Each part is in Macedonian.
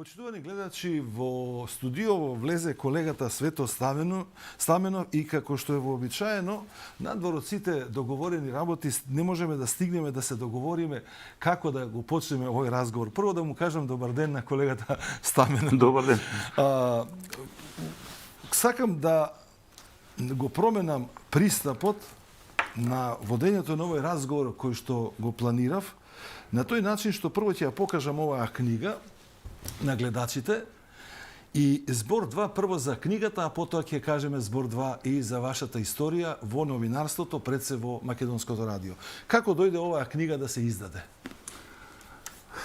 Почитувани гледачи, во студио влезе колегата Свето Стаменов и како што е вообичаено, надвор од сите договорени работи не можеме да стигнеме да се договориме како да го почнеме овој разговор. Прво да му кажам добар ден на колегата Стаменов. Добар ден. Сакам да го променам пристапот на водењето на овој разговор кој што го планирав, на тој начин што прво ќе ја покажам оваа книга на гледачите и збор 2 прво за книгата, а потоа ќе кажеме збор 2 и за вашата историја во новинарството, пред се во Македонското радио. Како дојде оваа книга да се издаде?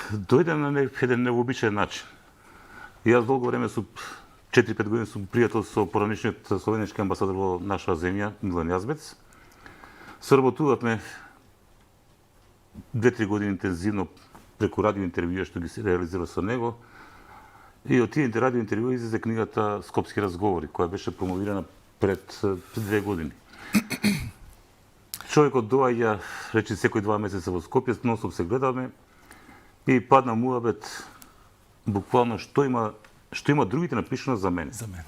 Дојде на еден невообичаен начин. Јас долго време 4-5 години сум пријател со пораничниот словенечки амбасадор во наша земја, Милан Јазбец. Сработувавме 2-3 години интензивно преку радио интервјуа што ги се реализира со него. И од тие радио интервјуа излезе книгата Скопски разговори, која беше промовирана пред 2 години. Човекот доаѓа, речи секој 2 месеца во Скопје, нонстоп се гледаме и падна муабет буквално што има другите напишано за мене. За мене.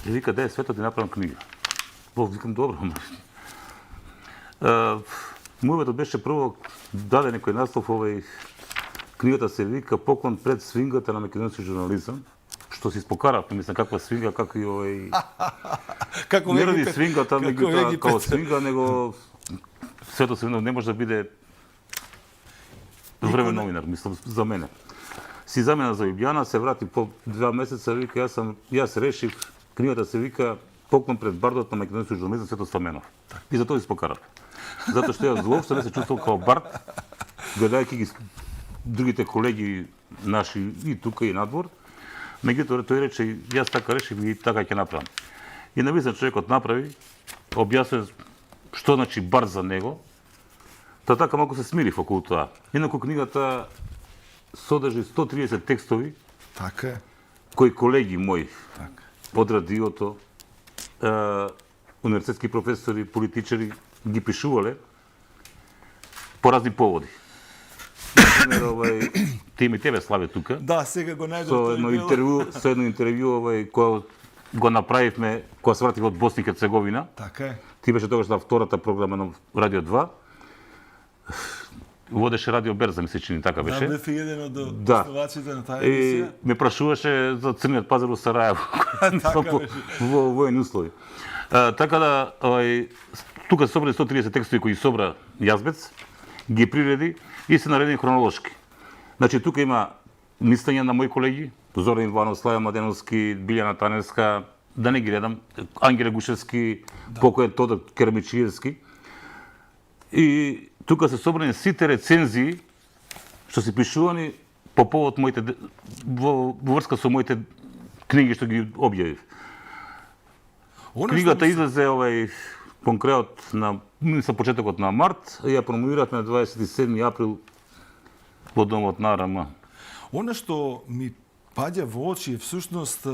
И вика, дај Свето да направам книга. Викам, добро. Муабетот беше прво даде некој наслов, книгата се вика Поклон пред свингата на македонски журнализам, што си спокаравме, мислам, каква свинга, како и Како не ради свингата, као свинга, него Свето Стаменов не може да биде времен новинар, мислам, за мене. Си замена за Јубљана, се врати по 2 месеца, вика, јас решив, книгата се вика Поклон пред бардот на македонски журнализам Свето Стаменов. И за тоа си спокарав. Затоа што јас злоопшто не се чувствувам као бард, гледајќи ги другите колеги наши и тука и надвор. Меѓутоа тој рече, јас така решив и така ќе направам. И навистина човекот направи, објаснува што значи бард за него, та така малку се смирив околу тоа. Инаку книгата содржи 130 текстови, така кои колеги мои од радиото, универзитетски професори, политичари ги пишувале по разни поводи. Например, ти тебе славе тука. Да, сега го најдов со едно интервју кое го направивме кога се вратив од Босна и Херцеговина. Така е. Ти беше тогаш на втората програма на Радио 2. Водеше Радио Берза, ми се чини, така беше. Да, бе еден од гостувачите на таа емисија. И ме прашуваше за црниот пазар во Сараево. Во воени услови. Така да, тука се собрали 130 текстови кои собра Јазбец, ги приреди и се наредени хронолошки. Значи, тука има мислења на мои колеги, Зоран Иванов, Славе Младеновски, Билјана Таневска, да не ги редам, Ангеле Гушевски, покојен Тодор Кермичиевски. И тука се собрани сите рецензии што се пишувани по повод моите, во врска со моите книги што ги објавив. Книгата излезе кон крајот на почетокот на март, и ја промовиравме на 27 април во домот на РМ. Она што ми паѓа во очи е всушност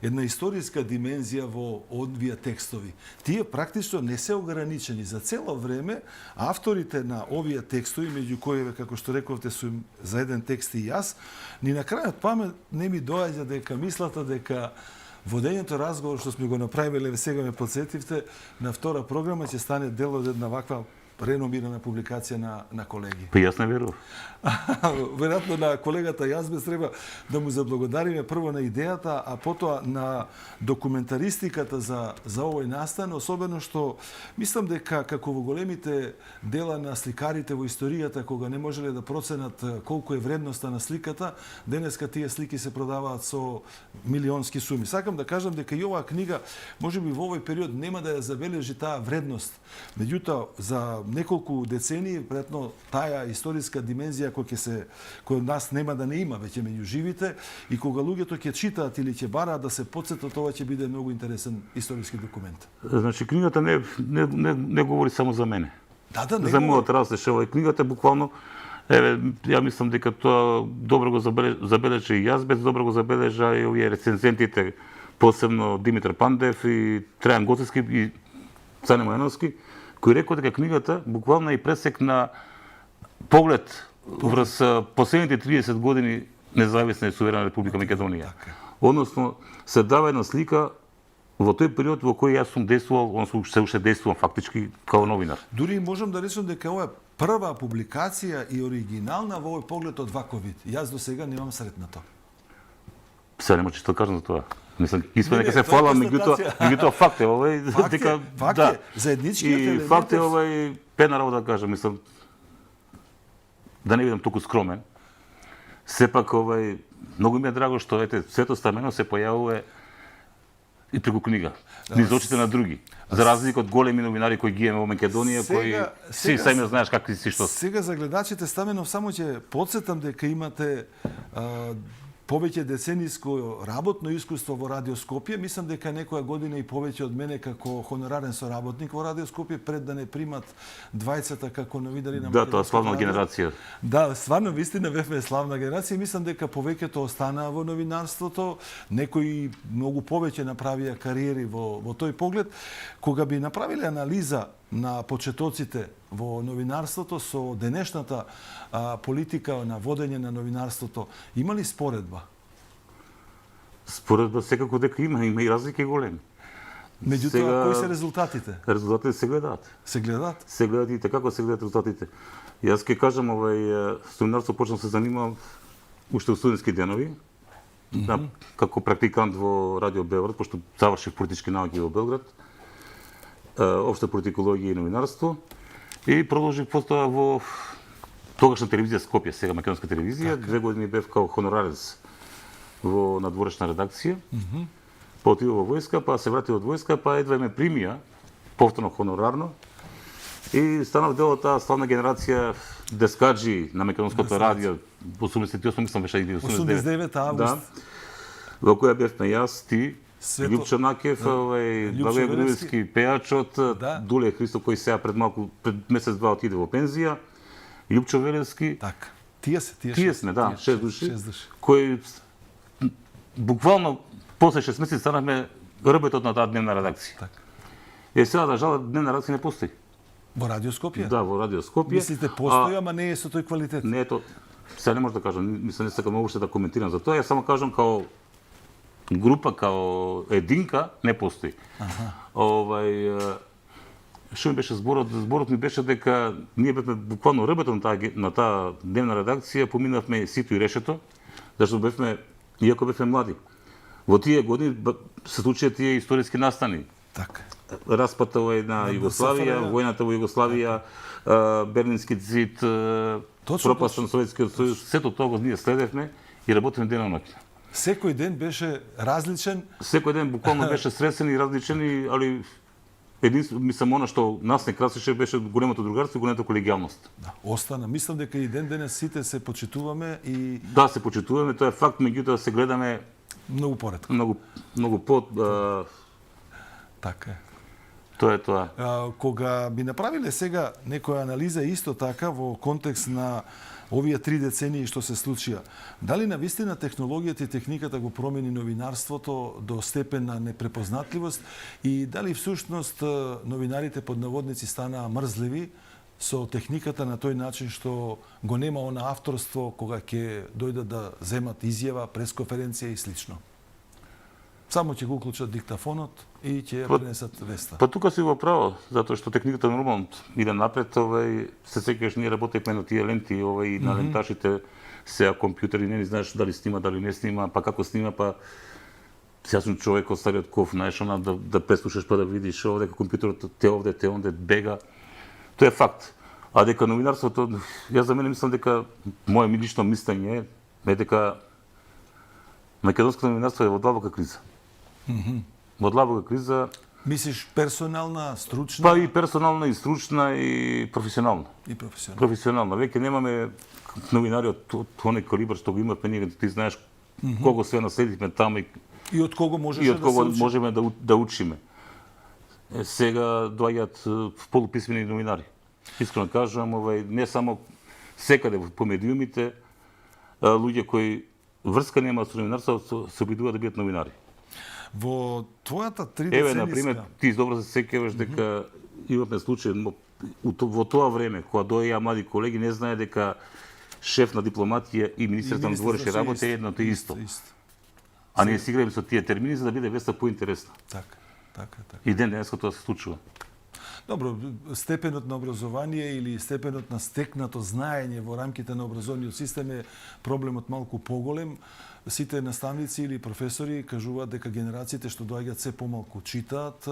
една историска димензија во овие текстови. Тие практично не се ограничени. За цело време авторите на овие текстови, меѓу кои, како што рековте, сум за еден текст и јас, ни на крајот памет не ми доаѓа дека мислата дека водењето разговор што сме го направиле, сега ме подсетивте, на втора програма ќе стане дел од една ваква реномирана публикација на колеги. Па јас не верувам. Веројатно на колегата Јазбец треба да му заблагодариме прво на идејата, а потоа на документаристиката за овој настан, особено што мислам дека како во големите дела на сликарите во историјата, кога не можеле да проценат колку е вредноста на сликата, денеска тие слики се продаваат со милионски суми. Сакам да кажам дека и оваа книга можеби во овој период нема да ја забележи таа вредност. Меѓутоа, за неколку децении, веројатно таа историска димензија кој нас нема да не има веќе меѓу живите, и кога луѓето ќе читаат или ќе бараат да се потсетат, ова ќе биде многу интересен историски документ. Значи, книгата не говори само за мене. Да, не за мојот растеж. Книгата буквално, ја мислам дека тоа добро го забележа и Јазбец, добро го забележа и овие рецензентите, посебно Димитар Пандев и Трајан Гоцевски и Цане Мојановски, кои рекоа дека книгата буквално е пресек на поглед врз последните 30 години независна и суверена Република Македонија. Така. Односно, се дава една слика во тој период во кој јас сум действувал, односно се уште действувам фактички као новинар. Дури можам да речем дека ова е прва публикација и оригинална во овој поглед од ваков вид. Јас до сега немам сретнато. Се нема што да кажам за тоа. Мислам, искам Не, дека се тоа е фалам, констатација. меѓутоа факт е овој, Факт е, дека факт да. е, заедничкиот И елемент факт е е- овој пена работа да кажам, мислам, да не бидам толку скромен. Сепак овој многу ми е драго што ете Свето Стамено се појавува и преку книга, низ очите на други. За разлика од големи новинари кои ги имаме во Македонија, кои си сами знаеш какви си што. Сега за гледачите Стаменов само ќе потсетам дека имате повеќе децениско работно искуство во Радио Скопје. Мислам дека некоја година и повеќе од мене како хонорарен соработник во Радио Скопје пред да не примат двајцата како новинари на Да, тоа е славна Македонското радио. генерација. Да, стварно вистина бевме славна генерација и мислам дека повеќето останаа во новинарството, некои многу повеќе направија кариери во тој поглед. Кога би направиле анализа на почетоците во новинарството со денешната политика на водење на новинарството, има ли споредба? Споредба секако дека има и разлики големи. Меѓутоа, Сега- кои се резултатите? Резултатите се гледаат. Се гледаат? Се гледаат и како се гледаат резултатите. Јас ќе кажам, со новинарство почнав се занимавам уште во студентски денови, како практикант во Радио Белград, пошто завршив политички науки во Белград, општа политикологија и новинарство, и продолжив потоа во тогашна телевизија Скопје, сега македонска телевизија. 2 години бев као хонорарец во надворешна редакција. Па отидов во војска, па се вратив од војска, па едва ме примија повторно хонорарно. И станав дел од таа славна генерација дескаджи на македонското радио 88, мислам беше и 89 август. Да. Во која бевме јас, ти, Свето- Љупчо Накев, Љупчо Благој Велевски. Груевски, пејачот, Да. Дуле Христо кој сега пред месец-два отиде во пензија, Љупчо Велевски, Така. Тие тие шест. сме, да, Тие 6 души, шест души. кои буквално после 6 месеци станавме работот на таа дневна редакција. Така. Сега, да жал, дневна редакција не постои. Во Радио Скопје? Да, во Радио Скопје. Мислите, постои, ама не е со тој квалитет. Не е тоа. Сега не може да кажам, мислам не сакам уште да коментирам за тоа. Јас само кажам као група, као единка не постои. Што ми беше зборот? Зборот ми беше дека ние бевме буквално работот на таа дневна редакција, поминавме сито и решето, зашто бевме, иако бевме млади. Во тие години се случија тие историски настани. Така. Распата на Југославија, СФРJ. војната во Југославија, Берлински зид, пропаста на Советскиот сојуз, сето тоа го ние следевме и работевме ден и ноќ. Секој ден беше различен. Секој ден буквално беше стресен и различен, али единствено, мислам, она што нас не красеше беше големото другарство и големата колегијалност. Да, остана. Мислам дека и ден денес сите се почитуваме и Да, се почитуваме, тоа е факт, меѓутоа се гледаме многу поретко. многу Така е. тоа е тоа. Кога би направиле сега некоја анализа исто така во контекст на овие 3 децении што се случија, дали на вистина технологијата и техниката го промени новинарството до степен на непрепознатливост и дали всушност новинарите под наводници станаа мрзливи со техниката на тој начин што го нема она авторство кога ќе дојдат да земат изјава, пресконференција и слично? Само ќе го уклучат диктафонот и ќе ја пренесат веста. Па тука си во право, затоа што техниката нормално иде напред, се сеќаваш ние работевме на тие ленти, и на ленташите сега компјутери, не знаеш дали снима, дали не снима, па како снима, па сега сум човек од стариот ков, знаеш, она да преслушаш па да видиш овде како компјутерот те овде, те онде бега. Тоа е факт. А дека новинарството, јас за мене мислам дека моје лично мислење е дека македонското новинарство е во длабока криза. Во длабока криза, Мислиш персонална, стручна па и персонална, и стручна, и професионална. и професионална? Професионална. Веќе немаме новинари од тој калибар што го имавме ние, ти знаеш кого све наследивме таму И од кого и можеше од да кого се учи? можеме да учиме. Сега доаѓаат полуписмени новинари. Искрено кажувам, не само секаде по медиумите, луѓе кои врска немаат со новинарството се обидуваат да бидат новинари. Во твојата Еве, на пример, тридецениска ти добро се сеќаваш дека имавме случај во тоа време, кога доаѓаа млади колеги, не знае дека шеф на дипломатија и министер за надворешни работи е едно те исто. А ние си играем со тие термини за да биде веста поинтересна. Така. И денеска тоа се случува. Добро, степенот на образование или степенот на стекнато знаење во рамките на образовниот систем е проблемот малку поголем. Сите наставници или професори кажуваат дека генерациите што доаѓаат се помалку читаат,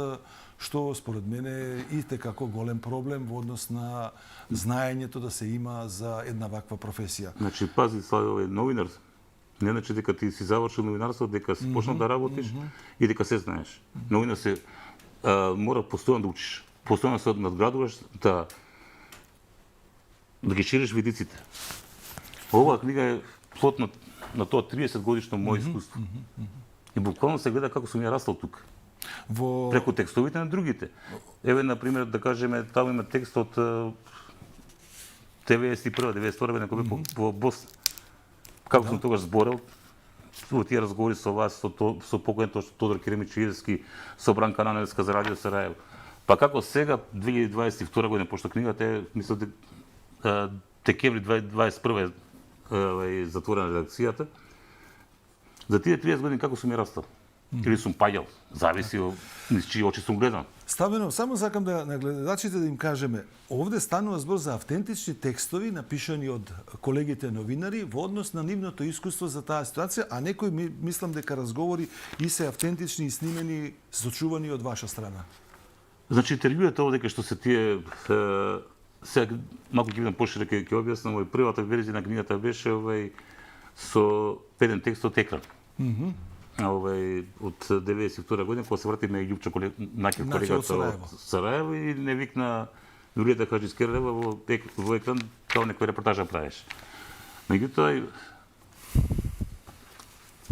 што според мене е и како голем проблем во однос на знаењето да се има за една ваква професија. Значи, пази, Славе, новинар, не значи дека ти си завршил новинарство, дека си почнал да работиш и дека се знаеш. Новинар се мора постојано да учиш, постојано се надградуваш, да ги шириш видиците. Оваа книга е плод на тоа 30 годишно моје искуство. И буквално се гледа како сум ја растал тука. Преку текстовите на другите. Еве, например, да кажеме, таму има текст од 91-92 година кога бев во Босна. Како сум тогаш зборел, во тие разговори со вас, со покојен Тодор Керемичевски, со Бранка Наневска за Радио Сараево. Па како сега, 2022 година, пошто книгата е, мислам, декември 2021 е затворена редакцијата, за тие 30 години како сум ја растал? Или сум паѓал? Зависи низ чии очи сум гледан. Ставено, само сакам да на гледачите да им кажеме, овде станува збор за автентични текстови напишани од колегите новинари во однос на нивното искуство за таа ситуација, а некои мислам дека разговори и се автентични и снимени, сочувани од ваша страна. Значи, интервјуата овде што се тие сега малку ќе бидам пошире ќе објаснам, првата верзија на книгата беше со еден текст од екран. Од 92 година, кога се вратиме и Љупчо Накев, колегата од Сараево, и не викна Јулијата Хаджискерова во екран, као некоја репортажа правеше. Меѓутоа,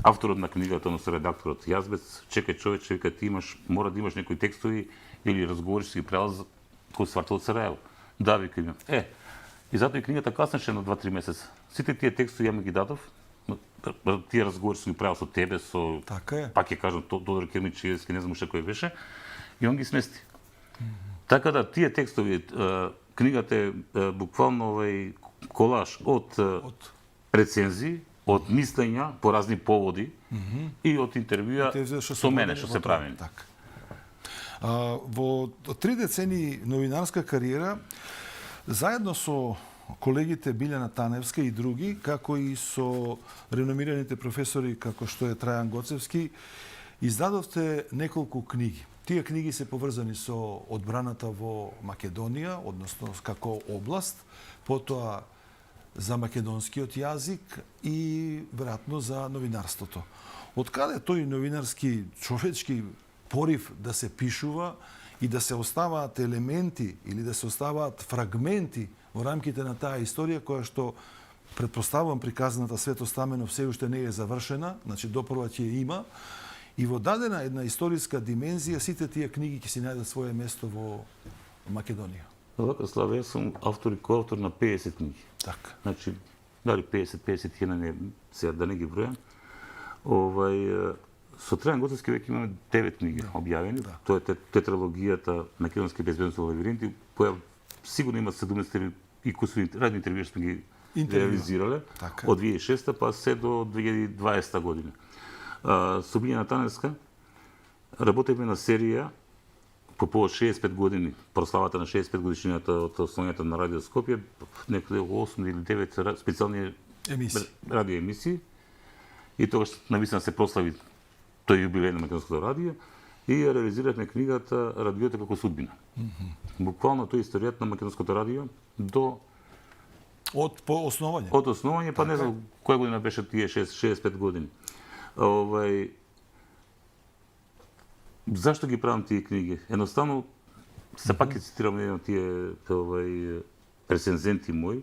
авторот на книгата, односно редакторот Јазбец, чекај човече, вика, ти мора да имаш некои текстови или разговори што ги правил кој се вратил од Сараево. Да, вика имам. И затоа и книгата каснеше на 2-3 месеца. Сите тие текстови ја ми ги дадов, тие разговори што ги правил со тебе, со... Така е. Пак ќе кажам, Тодор Кермичевски, не знам уште кој беше, и он ги смести. Така да, тие текстови, книгата е буквално колаж од рецензии, од мислења по разни поводи и од интервјуа со мене, што се прави. Во 3 децении новинарска кариера, заедно со колегите Билјана Таневска и други, како и со реномираните професори како што е Трајан Гоцевски, издадовте неколку книги. Тие книги се поврзани со одбраната во Македонија, односно како област, потоа за македонскиот јазик и веројатно за новинарството. Од каде тој новинарски човечки порив да се пишува и да се оставаат елементи или да се оставаат фрагменти во рамките на таа историја која што претпоставувам приказаната Свето Стаменов се уште не е завршена, значи допрва ќе има, и во дадена една историска димензија сите тие книги ќе си најдат свое место во Македонија. Вака, Славе, јас сум автор и коавтор на 50 книги. Така. Значи, дали 50-51, сега да не ги бројам. Со Трајан Гоцевски веќе имаме 9 книги објавени. Тоа е тетралогијата Македонски безбедносни лабиринти, која сигурно има 70 и кусури радни интервјуи што ги реализирале од 2006 па се до 2020 година. Со Билјана Таневска работевме на серија по повод 65 години, прославата на 65 годишнината од основањето на Радио Скопје, некаде 8 или 9 специјални радио емисии. И тогаш навистина се прослави тој јубилеј на Македонското радио и ја реализиравме книгата Радиото како судбина. Буквално тоа е историјата на Македонското радио до од основање. Од основање, па не знам која година беше тие 65 години. Зашто ги правам тие книги? Едноставно, се пак ќе цитирам еден од тие рецензенти мои.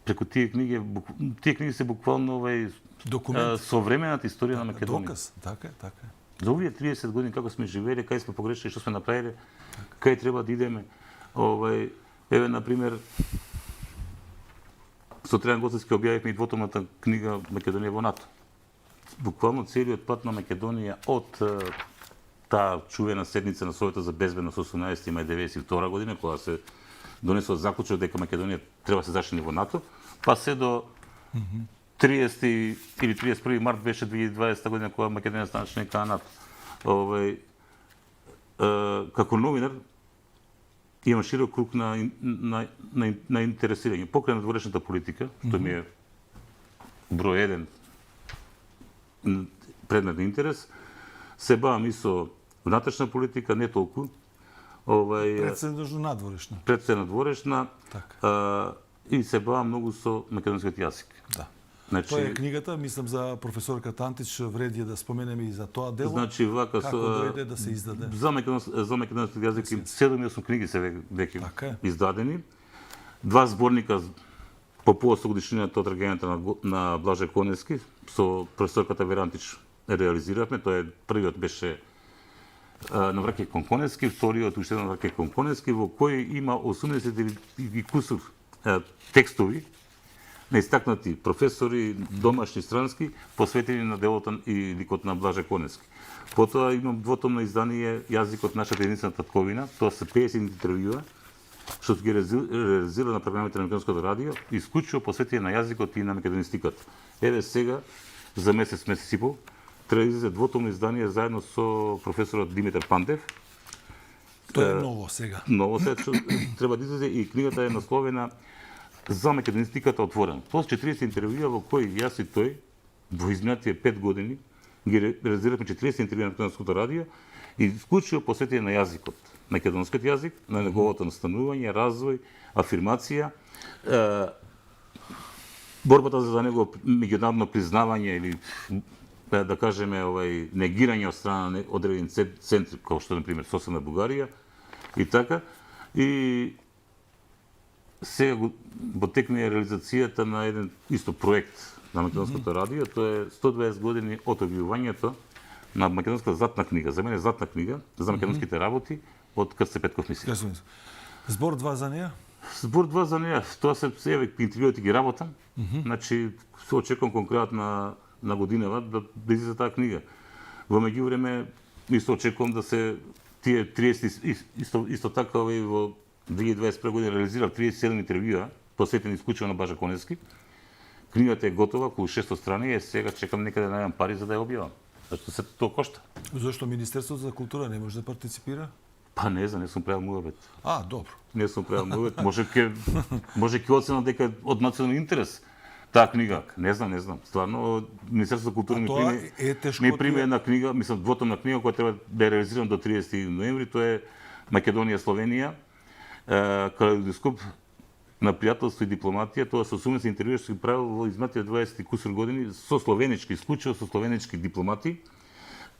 Преку тие книги се буквално современата историја на Македонија. Доказ, така е. За овие 30 години како сме живееле, кај сме погрешили, што сме направиле, кај треба да идеме. Еве, например, со Трајан Гоцевски објавивме и двотомната книга Македонија во НАТО. Буквално целиот пат на Македонија од таа чувена седница на Советот за безбедност 18. мај 1992 година, кога се донесува заклучок дека Македонија треба да се зачлени во НАТО, па се до 30 или 31 март беше 2020 година кога Македонија стана членка на НАТО. Како новинар имам широк круг на интересирање. Покрај надворешната политика, што ми е број 1 предмет на интерес, се бавам и со внатрешна политика, не толку. Председно надворешна. Председно надворешна. Така. И се бавам многу со македонскиот јазик. Да. Значи, Тоа е книгата, мислам за професорка Тантич, вреди да споменеме и за тоа дело. Значи, вака како дојде да се издаде? За македонски јазик 7-8 книги се веќе Така издадени. 2 зборника по повод 100 годишнината од регењето на Блаже Коневски со професорката Верантич реализиравме. Тоа е првиот беше на Враке кон Коневски, вториот уште на Враке кон Коневски, во кој има 80 и кусур текстови на истакнати професори, домашни, странски, посветени на делото и ликот на Блаже Коневски. Потоа имам двотомно издание Јазикот нашата единствена татковина, тоа се 50 интервјуа, што ги реализира на програмите на Македонското радио, исклучиво посветени на јазикот и на македонистиката. Еве сега, за месец и пол, треба да излезе двотомно издание заедно со професорот Димитар Пантев. Тоа е ново сега. Ново сега треба да излезе и книгата е насловена За македонистиката отворена. Тоа се 40 интервјуа во кои јас и тој во изминатите 5 години ги реализиравме 40 интервјуа на Македонското радио и исклучиво посветени на јазикот, македонскиот јазик, на неговото настанување, развој, афирмација, борбата за негово меѓународно признавање или да кажеме негирање од страна на одредени центри, како што на пример соседна Бугарија и така. И сега во текне реализацијата на еден исто проект на Македонското радио, тоа е 120 години од објавувањето на македонската златна книга. За мене златна книга за македонските работи од Крсте Петков мисија. Збор 2 за неја? Збор 2 за неја, тоа се еве интервјуите ги работам. Значи се очекувам кон крајот на годинава да излезе таа книга. Во меѓувреме исто очекувам да се тие 30 исто така во 2021 година реализирав 37 интервјуа посветени исклучиво на Блаже Коневски. Книгата е готова, околу 600 страни, и сега чекам некаде да најдам пари за да ја објавам. Зашто се тоа кошта. Зошто Министерството за култура не може да партиципира? Па не знам, не сум правил муабет. Добро. Не сум правил муабет. Може ќе оценам дека од национален интерес таа книга. Не знам. Стварно Министерството за култура ми приме една книга, мислам двотомна книга која треба да ја реализирам до 30 ноември, тоа е Македонија Словенија. Калеидоскоп на пријателство и дипломатија, тоа со 18 интервјуа што ги правил во изминатите 20 кусур години со словенички, исклучиво со словенички дипломати,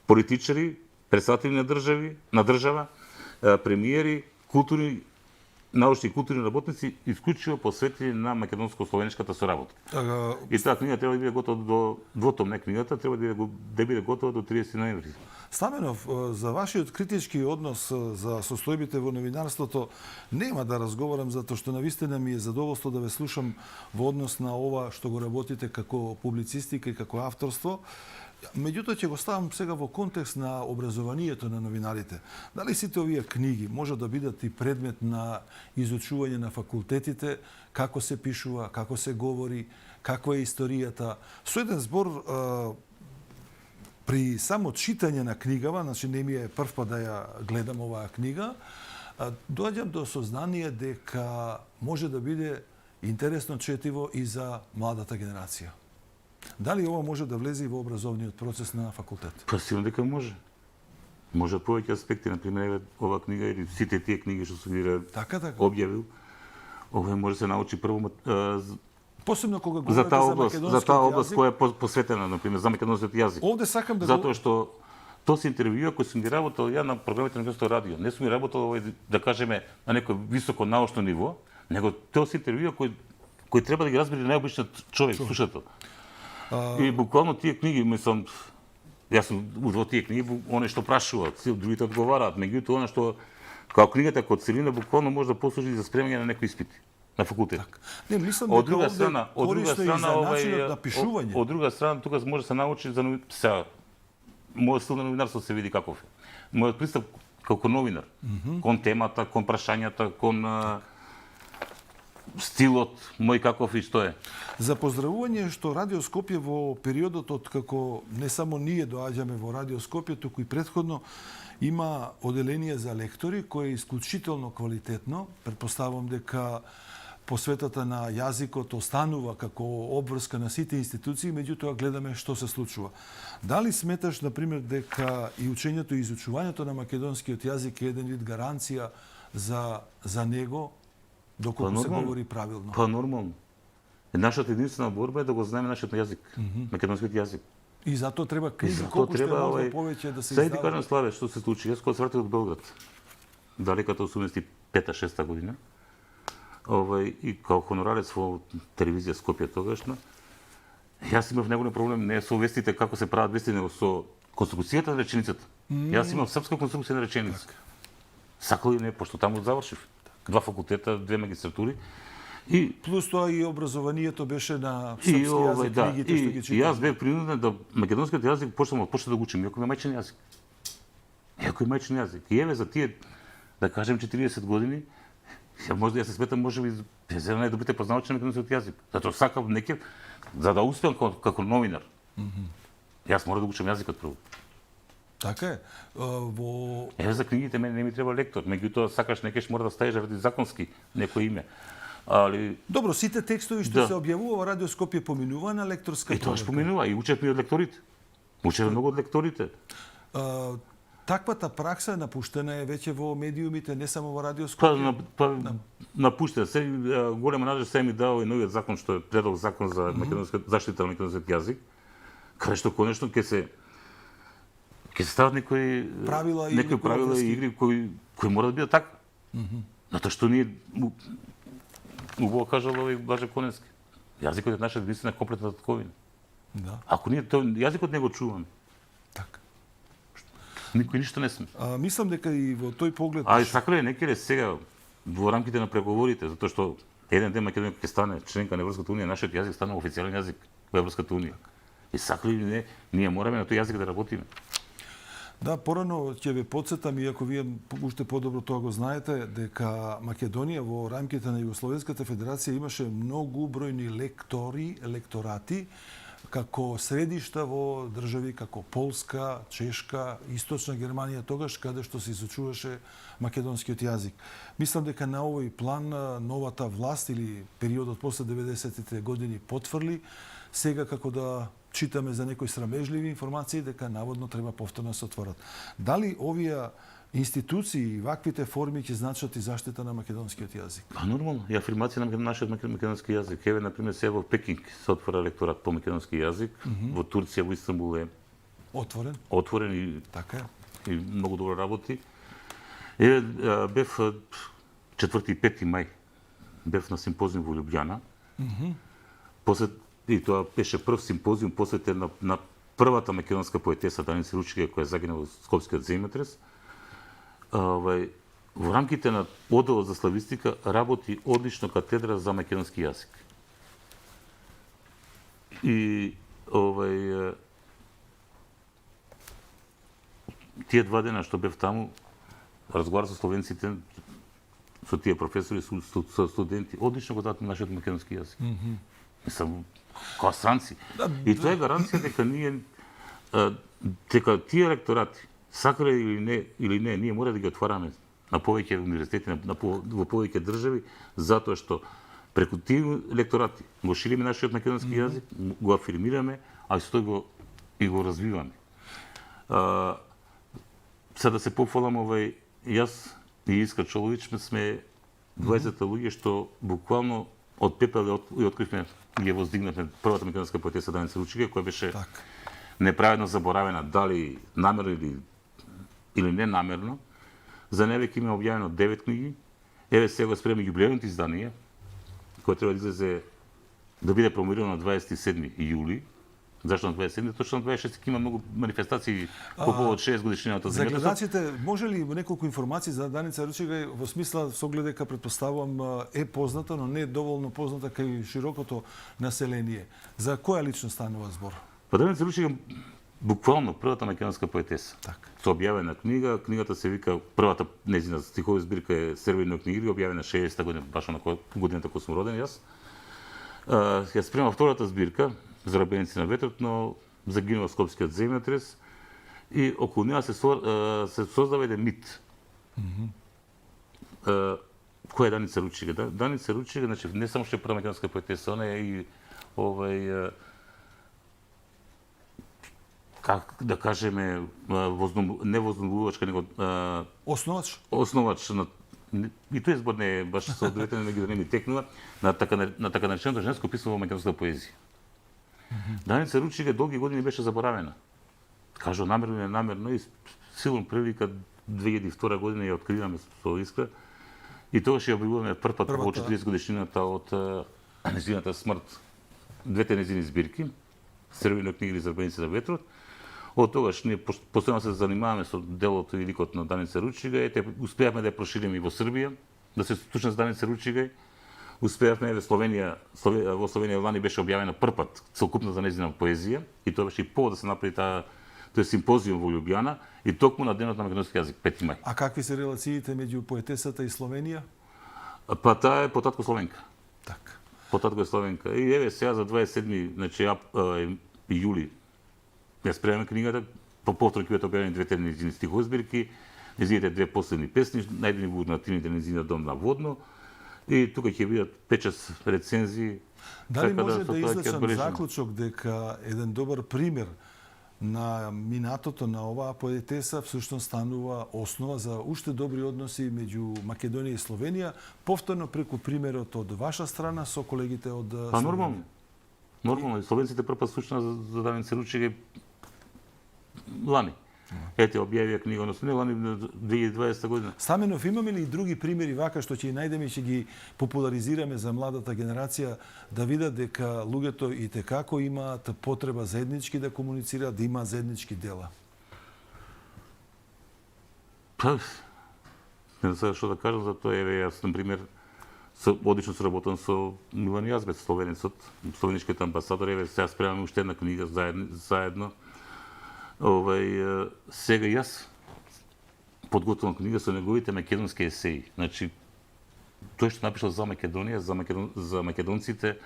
политичари, председатели на држава, премиери, културни, научни и културни работници, исклучиво посветени на македонско-словеничката соработка. И таа книга треба да биде готова до двотомна книгата, треба да биде готова до 30 ноември. Стаменов, за вашиот критички однос за состојбите во новинарството нема да разговарам, затоа што навистина ми е задоволство да ве слушам во однос на ова што го работите како публицистика и како авторство. Меѓутоа ќе го ставам сега во контекст на образованието на новинарите. Дали сите овие книги може да бидат и предмет на изучување на факултетите, како се пишува, како се говори, каква е историјата. Со еден збор, при само читање на книгава, значи не ми е прв пат да ја гледам оваа книга, доаѓам до сознание дека може да биде интересно четиво и за младата генерација. Дали ова може да влезе и во образовниот процес на факултет? Па сигурно дека може. Може од повеќе аспекти, например, оваа книга или сите тие книги што сум ги објавил. Ова може да се научи прво посебно кога за говорите за таа област која е посветена, например, за македонскиот јазик. Овде сакам да затоа што тоа се интервјуа кои сум ги работел ја на програмите на Македонското радио. Не сум ги работел да кажеме на некој високо научно ниво, него тоа се интервјуа кои треба да ги разбере најобичниот човек, слушател. И буквално тие книги, мислам, јас сум во тие книги, оне што прашуваат, другите одговараат, меѓутоа она што како книгата како целина буквално може да послужи за спремање на некои испити на факултет. Не, мислам дека од друга страна тука може да се научи за мојот стил на новинарство се види каков е. Мојот пристап како новинар, кон темата, кон прашањата, кон стилот мој каков и што е. За поздравување што Радио Скопје во периодот од како не само ние доаѓаме во Радио Скопје, туку и претходно има оделение за лектори кој е исклучително квалитетно. Претпоставувам дека посветата на јазикот останува како обврска на сите институции, меѓутоа гледаме што се случува. Дали сметаш, например, дека и учењето и изучувањето на македонскиот јазик е еден вид гаранција за него, доколку се говори правилно? Па нормално. Нашата единствена борба е да го знаеме нашиот јазик, македонскиот јазик. И затоа треба книги колку што може повеќе да се издава. Сега ти издава. кажам, Славе, што се случи. Јас кога се вратив од Белград, далеката 85-6 година, и као хонорарец во телевизија Скопје тогашна, јас имав неголем проблем не со вестите како се прават вести, него со конструкцијата на реченицата. Јас имав српска конструкција на реченица. Сакал и не, пошто таму завршив. 2 факултета, 2 магистратури. И плюс тоа и образованието беше на српски јазик, книгите што ги читам. И јас бев принуден да македонскиот јазик почнам да го учам, иако ми мајчин јазик. Иако ми мајчин јазик. И еве за тие, да кажем 40 години, може да ја се сметам, може би, за најдобрите познавачи на македонскиот јазик. Затоа сакам неќе, за да успеам како новинар. Јас мора да учам јазикот прво. Така е. Еве за книгите мене не ми треба лектор, меѓутоа сакаш некеш мора да ставиш ради законски некој име. Али добро, сите текстови што се објавува во Радио Скопје поминува на лекторска проверка. И тоа што поминува, и учевме од лекторите. Учевме многу од лекторите. Таквата пракса напуштена е веќе во медиумите, не само во Радио Скопје. Напуштена. Се голема надежда се ми дава и новиот закон што е предлог закон за заштита на македонскиот јазик, каде што конечно ќе се стават некои правила и игри кои мора да бидат така. Затоа што ние убаво кажал овој Блаже Коневски. Јазикот е наша единствена комплетна татковина. Да. Ако ние јазикот не го чуваме. Така. Никој ништо не сме. Мислам дека и во тој поглед. А сакале некаде сега во рамките на преговорите, затоа што еден ден Македонија ќе стане членка на Европската унија, нашиот јазик стане официјален јазик во Европската унија. И сакале или не, ние мораме на тој јазик да работиме. Да, порано ќе ве потсетам, иако вие уште подобро тоа го знаете, дека Македонија во рамките на Југословенската федерација имаше многу бројни лекторати, како средишта во држави како Полска, Чешка, Источна Германија, тогаш каде што се изучуваше македонскиот јазик. Мислам дека на овој план новата власт или периодот после 90-тите години потврли, сега како да читаме за некои срамежливи информации дека наводно треба повторно да се отворат. Дали овие институции и ваквите форми ќе значат и заштита на македонскиот јазик? Па нормално, и афирмација на нашиот македонски јазик. Еве на пример сега во Пекинг се отвора лекторат по македонски јазик, во Турција, во Истанбул е отворен и така и многу добро работи. Еве бев 4 и 5 мај бев на симпозиум во Лјубљана. И тоа беше прв симпозиум посветен на првата македонска поетеса Даница Ручига, која загина во Скопскиот земјотрес. Во рамките на оделот за славистика работи одлично катедра за македонски јазик. И тие 2 дена што бев таму, разговарав со словенците, со тие професори, со студенти, одлично го дадат нашиот македонски јазик. Мислам, као странци. И тоа е гаранција дека ние, дека тие лекторати, сакале или не, ние мора да ги отвараме на повеќе универзитети, во повеќе држави, затоа што преку тие лекторати го шириме нашиот македонски јазик, го афирмираме, а и со тоа го развиваме. Сега да се пофалам, јас и Искра Чолович сме 20 луѓе што буквално од пепел и откривме и ја воздигнавме првата македонска поетеса Даница Ручига, која беше неправедно заборавена, дали намерно или не намерно. За неа веќе има објавено 9 книги. Еве сега спремаме јубилејното издание, кој треба да излезе, да биде промовирано на 27 јули. Зашто на 27? Точно на 26 има многу манифестации по повод 6 годишнината за гледачите, може ли неколку информации за Даница Ручига во смисла со оглед дека претпоставувам е позната, но не е доволно позната кај широкото население. За која личност станува збор? Па Даница Ручига буквално првата македонска поетеса. Така. Со објавена книга, книгата се вика, првата нејзина стихови збирка е Сервино книги, објавена 60-та година, баш на годината кога сум роден јас. Ја спремав втората збирка, Зарабеници на ветрот, но загинува Скопскиот земјотрес и околу неа се создава еден мит. Која е Даница Ручига? Даница Ручига, значи, не само што е прва македонска поетеса, она е и как да кажеме, не вознемувачка, него основач на и тој збор не е баш соодветен, да не ми текнува на така нареченото женско писмо во македонската поезија. Даница Ручига долги години беше заборавена. Кажу намерно или ненамерно и силно прилика 2002 година ја откриваме со Искра и тогаш ја објавуваме прв пат во 40 годишнината од нејзината смрт двете нејзини збирки, Сервино книги или Зарабеници на ветрот. Од тогаш ние постојано се занимаваме со делото и ликот на Даница Ручига и успеавме да ја прошириме и во Србија, да се слушна с Даница Ручига. Успеавме во Словенија лани беше објавена прв пат целокупната нејзина поезија и тоа беше и повод да се направи тој симпозиум во Лјубљана и токму на денот на македонски јазик 5 мај. А какви се релациите меѓу поетесата и Словенија? Па таа е потатко словенка. Така. Потатко е словенка. И еве сега за 27 значи јули ја спремаме книгата, по повторно ќе бидат објавени двете нејзини стихови збирки, нејзините две последни песни, најдени во урнативните нејзина дом на Водно. И тука ќе бидат 5-6 рецензии. Дали може да извлечам заклучок дека еден добар пример на минатото на оваа поетеса всушност станува основа за уште добри односи меѓу Македонија и Словенија, повторно преку примерот од ваша страна со колегите од Словенија? Па нормално. Нормално. Словенците прв пат слушна за Даница Ручига лани. Ете, објавија книга, односно не лани 2020 година. Стаменов, имаме ли и други примери вака што ќе најдеме и ќе ги популаризираме за младата генерација да видат дека луѓето и текако имаат потреба заеднички да комуницираат, да имаат заеднички дела? Па, не знам што да кажам за тоа. Еве, јас, например, одлично соработам со Милан Јазбец, словенецот, словеничкиот амбасадор. Еве, сега спремаме уште една книга заедно. Сега јас подготвувам книга со неговите македонски есеи. Значи, тој што напишал за Македонија, за македонците.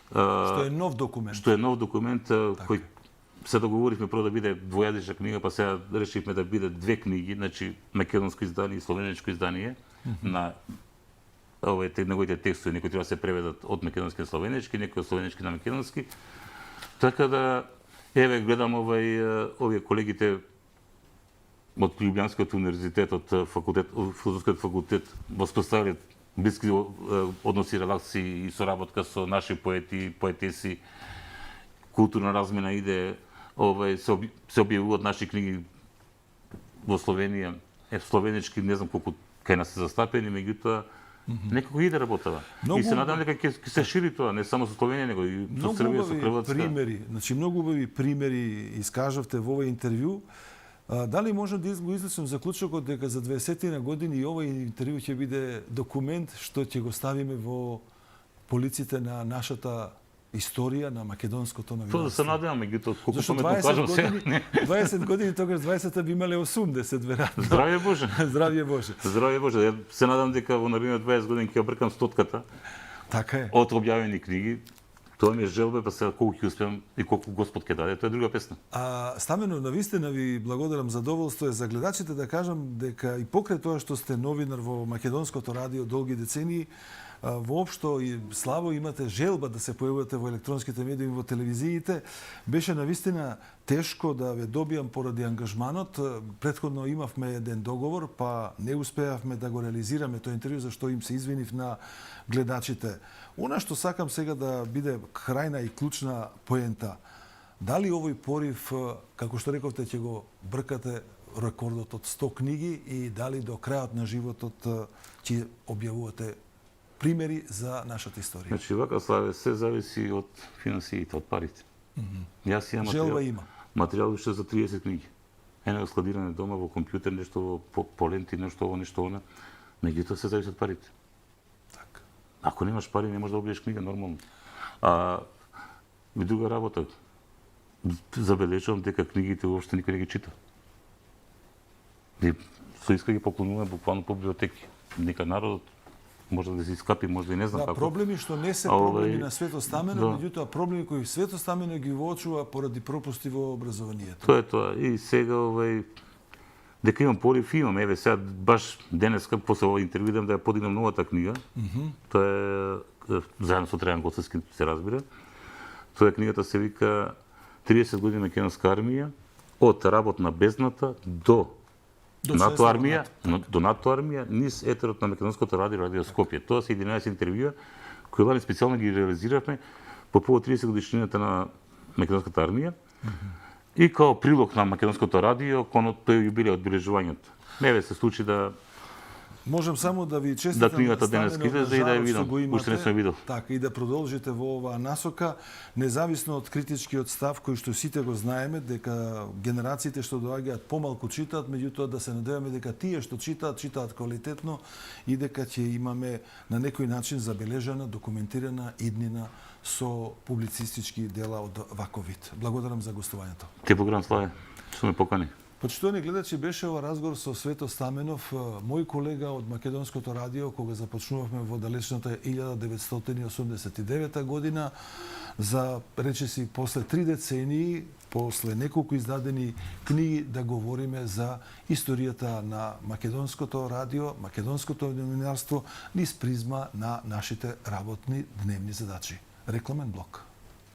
Што е нов документ. Што е нов документ, кој се договоривме прво да биде двојазична книга, па сега решивме да биде две книги, значи македонско издание и словеничко издание на неговите текстови, некои треба да се преведат од македонски на словенички, некои од словенички на македонски. Така да еве гледам овие колегите од Лјубљанскиот универзитет, од филозофскиот факултет, воспоставиле блиски односи, релации и соработка со наши поети, поетеси, културна размена иде, се објавуваат наши книги во Словенија. Словенички не знам колку кај нас се застапени, меѓутоа некако иде работава. И се надам дека ќе се шири тоа, не само со Словенија, него и со Србија, со Хрватска. Примери, значи многу убави примери искажавте во овој интервју. Дали можам да го излечам заклучокот дека за 20 години и овој интервју ќе биде документ што ќе го ставиме во полиците на нашата историја на македонското новинарство? Тоа да се надевам, меѓутоа колку Зашто паметно кажам сега. 20 години, тогаш 20-та би имале 80, веројатно. Здравје Боже. Здравје Боже. Здравје Боже. Ја се надам дека во наредните 20 години ќе обркам стотката. Така е. Од објавени книги. Тоа ми е желба, па сега колку ќе успеам и колку Господ ќе даде, тоа е друга песна. Стамено, навистина ви благодарам, задоволство е за гледачите да кажам дека и покрај тоа што сте новинар во македонското радио долги децении, воопшто и славо имате желба да се појавувате во електронските медии, во телевизиите. Беше навистина тешко да ве добијам поради ангажманот. Претходно имавме еден договор, па не успеавме да го реализираме тој интервју, зашто им се извинив на гледачите. Она што сакам сега да биде крајна и клучна поента. Дали овој порив, како што рековте, ќе го бркате рекордот од 100 книги и дали до крајот на животот ќе објавувате примери за нашата историја? Значи, вака, Славе, се зависи од финансиите, од парите. Јас имам желба има. Материјал уште за 30 книги. Едно складиране дома во компјутер, нешто по ленти, нешто ово, нешто она. Меѓутоа се зависи од парите. Така. Ако немаш пари, не можеш да објавиш книга нормално. И друга работа. забележувам дека книгите уопште никој не ги чита. И со иска ги поклонуваме буквално по библиотеки. Нека народот може да се искапи, може да и не знам Да, како. проблеми што не се проблеми на Свето Стамено, меѓутоа проблеми кои Свето Стамено ги воочува поради пропусти во образованието. Тоа е тоа. И сега дека имам порив, имам. Еве сега баш денеска после ова интервју идам да ја подигнам новата книга. Тоа е заедно со Трајан Гоцевски, се разбира. Тоа е книгата се вика 30 години македонска армија од работна бездната до НАТО армија, до НАТО армија, низ етерот на Македонското радио Скопје. Тоа се 11 интервјуа кои лани специјално ги реализиравме по повод 30 годишнината на Македонската армија. И као прилог на Македонското радио кон тој јубилеј од одбележувањето. Еве се случи да Можам само да ви честитам книгата денес излезе и да ја видам. Уште не сум видел. Така, и да продолжите во оваа насока, независно од критичкиот став кој што сите го знаеме, дека генерациите што доаѓаат помалку читаат, меѓутоа да се надеваме дека тие што читаат квалитетно и дека ќе имаме на некој начин забележана, документирана иднина со публицистички дела од ваков вид. Благодарам за гостувањето. Те програм Славе, што ме покани. Почитувани гледачи, беше ова разговор со Свето Стаменов, мој колега од Македонското радио, кога започнувавме во далечната 1989 година, за, речеси, после 3 децении, после неколку издадени книги, да говориме за историјата на Македонското радио, Македонското новинарство, низ призма на нашите работни дневни задачи. Рекламен блок.